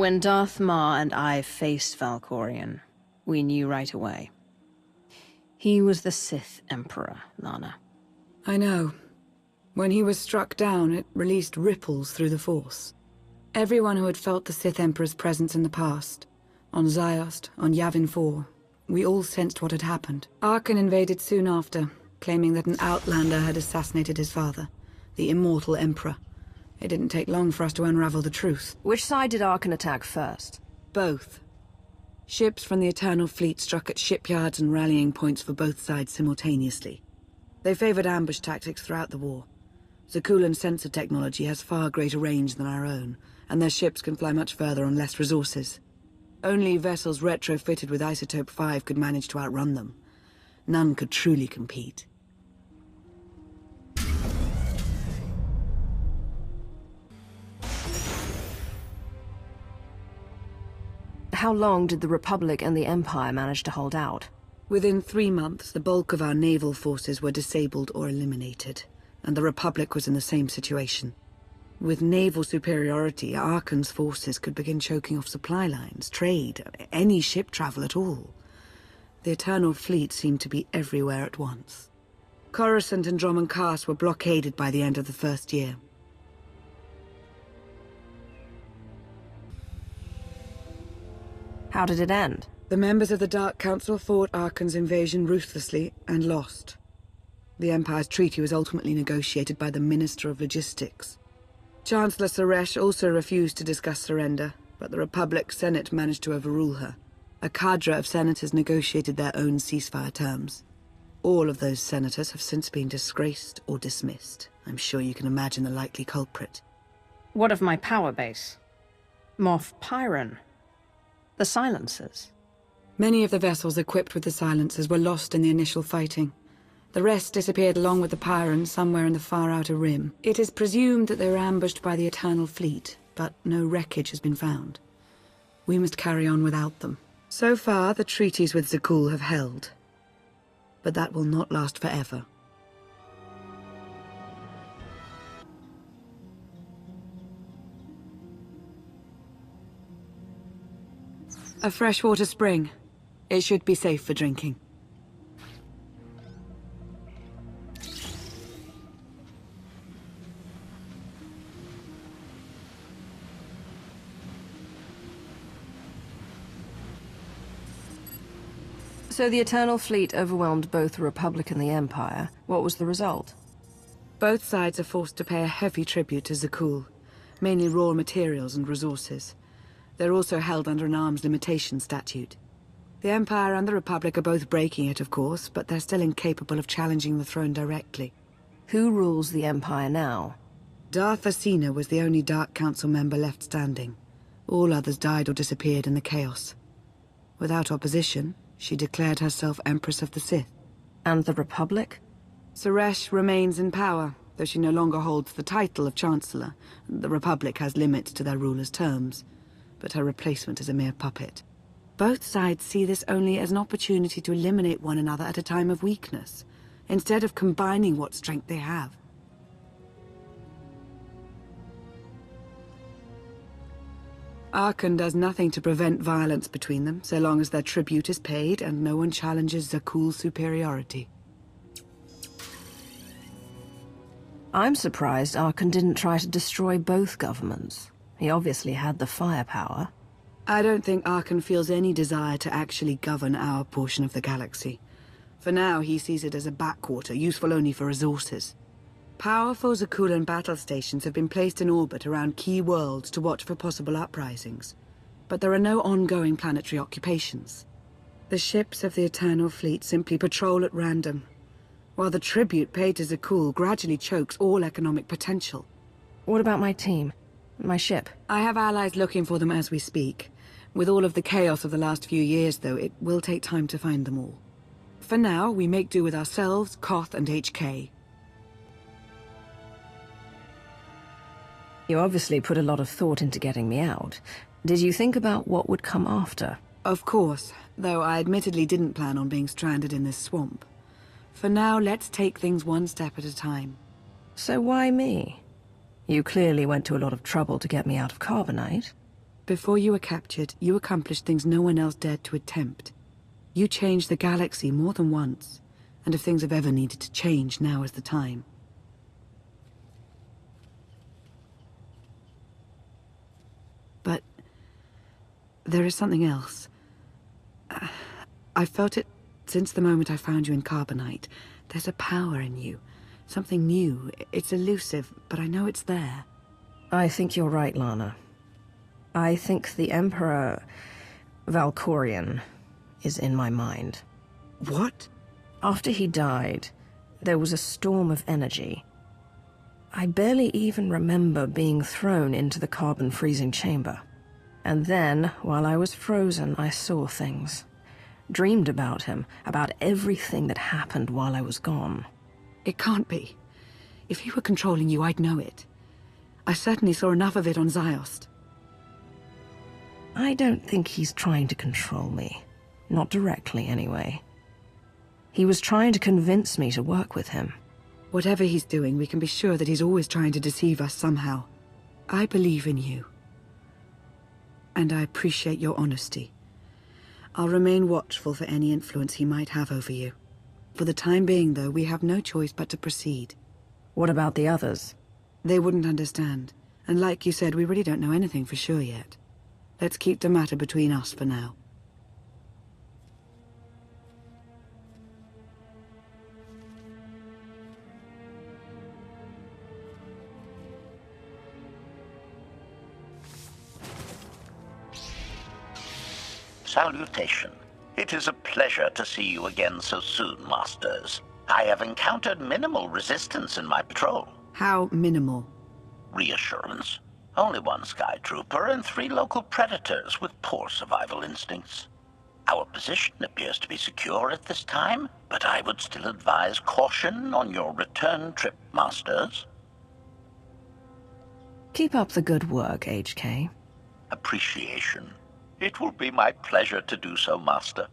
When Darth Maul and I faced Valkorion, we knew right away. He was the Sith Emperor, Lana. I know. When he was struck down, it released ripples through the Force. Everyone who had felt the Sith Emperor's presence in the past, on Ziost, on Yavin 4, we all sensed what had happened. Arkan invaded soon after, claiming that an Outlander had assassinated his father, the immortal Emperor. It didn't take long for us to unravel the truth. Which side did Arkan attack first? Both. Ships from the Eternal Fleet struck at shipyards and rallying points for both sides simultaneously. They favored ambush tactics throughout the war. Zakulan's sensor technology has far greater range than our own, and their ships can fly much further on less resources. Only vessels retrofitted with Isotope 5 could manage to outrun them. None could truly compete. How long did the Republic and the Empire manage to hold out? Within 3 months, the bulk of our naval forces were disabled or eliminated, and the Republic was in the same situation. With naval superiority, Arkan's forces could begin choking off supply lines, trade, any ship travel at all. The Eternal Fleet seemed to be everywhere at once. Coruscant and Dromund Kaas were blockaded by the end of the first year. How did it end? The members of the Dark Council fought Arkan's invasion ruthlessly and lost. The Empire's treaty was ultimately negotiated by the Minister of Logistics. Chancellor Suresh also refused to discuss surrender, but the Republic's Senate managed to overrule her. A cadre of senators negotiated their own ceasefire terms. All of those senators have since been disgraced or dismissed. I'm sure you can imagine the likely culprit. What of my power base? Moff Pyron? The silencers? Many of the vessels equipped with the silencers were lost in the initial fighting. The rest disappeared along with the Pyrans somewhere in the far outer rim. It is presumed that they were ambushed by the Eternal Fleet, but no wreckage has been found. We must carry on without them. So far, the treaties with Zakul have held. But that will not last forever. A freshwater spring. It should be safe for drinking. So the Eternal Fleet overwhelmed both the Republic and the Empire. What was the result? Both sides are forced to pay a heavy tribute to Zakul, mainly raw materials and resources. They're also held under an arms limitation statute. The Empire and the Republic are both breaking it, of course, but they're still incapable of challenging the throne directly. Who rules the Empire now? Darth Asina was the only Dark Council member left standing. All others died or disappeared in the chaos. Without opposition, she declared herself Empress of the Sith. And the Republic? Suresh remains in power, though she no longer holds the title of Chancellor. The Republic has limits to their ruler's terms, but her replacement is a mere puppet. Both sides see this only as an opportunity to eliminate one another at a time of weakness, instead of combining what strength they have. Arkan does nothing to prevent violence between them, so long as their tribute is paid and no one challenges Zakul's superiority. I'm surprised Arkan didn't try to destroy both governments. He obviously had the firepower. I don't think Arkan feels any desire to actually govern our portion of the galaxy. For now, he sees it as a backwater, useful only for resources. Powerful Zakulan battle stations have been placed in orbit around key worlds to watch for possible uprisings, but there are no ongoing planetary occupations. The ships of the Eternal Fleet simply patrol at random, while the tribute paid to Zakul gradually chokes all economic potential. What about my team? My ship? I have allies looking for them as we speak. With all of the chaos of the last few years, though, it will take time to find them all. For now, we make do with ourselves, KOTH, and HK. You obviously put a lot of thought into getting me out. Did you think about what would come after? Of course, though I admittedly didn't plan on being stranded in this swamp. For now, let's take things one step at a time. So why me? You clearly went to a lot of trouble to get me out of Carbonite. Before you were captured, you accomplished things no one else dared to attempt. You changed the galaxy more than once, and if things have ever needed to change, now is the time. But there is something else. I've felt it since the moment I found you in Carbonite. There's a power in you. Something new. It's elusive, but I know it's there. I think you're right, Lana. I think the Emperor Valkorion is in my mind. What? After he died, there was a storm of energy. I barely even remember being thrown into the carbon freezing chamber. And then, while I was frozen, I saw things. Dreamed about him, about everything that happened while I was gone. It can't be. If he were controlling you, I'd know it. I certainly saw enough of it on Ziost. I don't think he's trying to control me. Not directly, anyway. He was trying to convince me to work with him. Whatever he's doing, we can be sure that he's always trying to deceive us somehow. I believe in you. And I appreciate your honesty. I'll remain watchful for any influence he might have over you. For the time being, though, we have no choice but to proceed. What about the others? They wouldn't understand. And like you said, we really don't know anything for sure yet. Let's keep the matter between us for now. Salutation. It is a pleasure to see you again so soon, Masters. I have encountered minimal resistance in my patrol. How minimal? Reassurance. Only one Sky Trooper and 3 local predators with poor survival instincts. Our position appears to be secure at this time, but I would still advise caution on your return trip, Masters. Keep up the good work, HK. Appreciation. It will be my pleasure to do so, Master.